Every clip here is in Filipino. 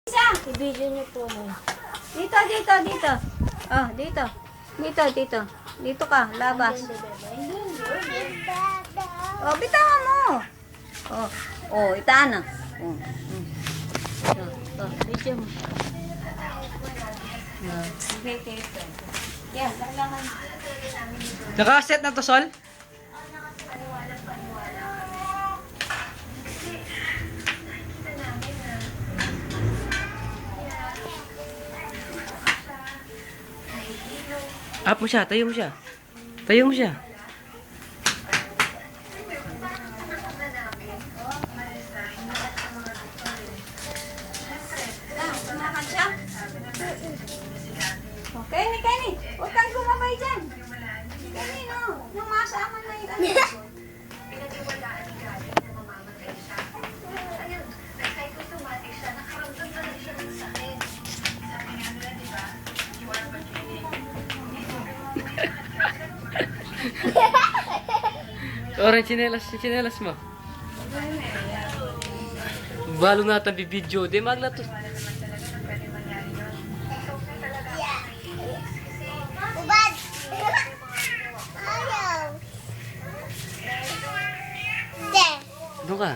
Isa! I-video niyo po mo. Dito, dito, dito. Oh, dito. Dito, dito. Dito ka, labas. Oh, bitawan mo. Oh, oh, itaan na. Oh, video mo. Okay, okay. Yan, kailangan. Naka-set na to, Sol? Up mo siya, tayo mo siya. Tayo mo siya. Sumakan siya. Okay, Kenny. Huwag kang gumabay dyan. Kenny, no. Namasama na yung ano. Orang chinelas mo. Balo na tabi video. Di maglato. Ubad! Ayaw! De! Doon ka.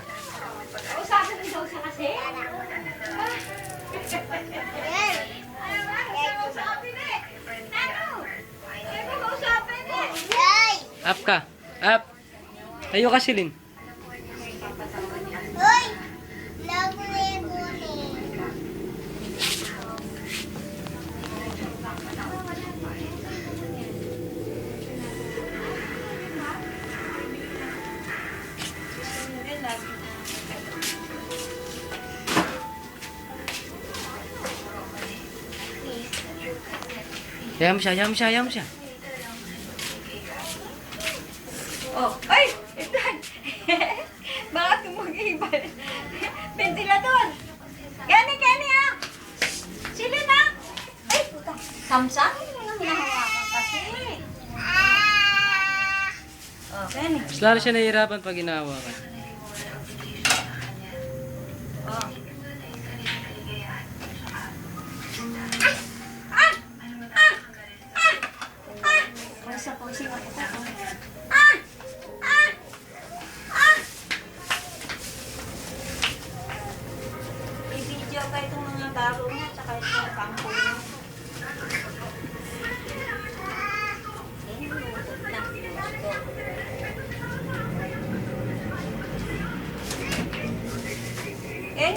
Usapin mo daw siya kasi. Yan! Usapin eh. Ano? Usapin eh. Yay! Up ka. Up. Tayo ka, Silin. Uy! Lagu-lagu ni. Yam siya, yam siya, yam siya. Oh, ay! Itan! Bakit kung mag-iibal? Ventilador! Kenny, Kenny ah! Sili na! Ay, puta! Samsang? Ano yung hinahawakan kasi? Oh, Kenny. Mas lalo siya nahihirapan pag ginawa ka. Oh. Ay, sa pusing ako ta. I-video ka itong mga taro mo, tsaka itong kampo mo.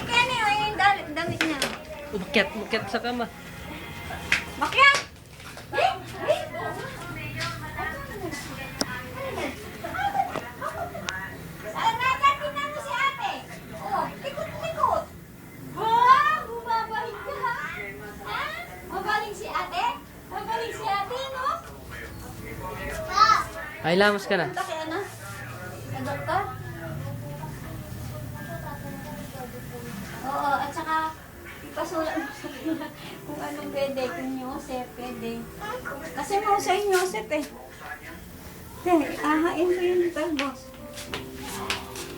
Kenny, ay yung damit niya. Umakyat sa kama. Makyat! Natatin na mo si ate. Oh, likot-likot. Wow, bumabalik ka ha? Ha? Magaling si ate? Magaling si ate, no? Ay, lamos ka na. Punta kay ano? Kay doktor? Oo, at saka ipasulat mo sa kanila kung anong pwede, kung Yosef pwede. Kasi mausa yung Yosef eh. Ahain ko yun ito, boss.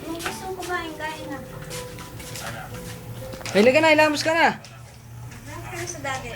Kung gusto mong kumain, kain na. Ay, laga na, ilamos ka na. Bakit ka na sa dati?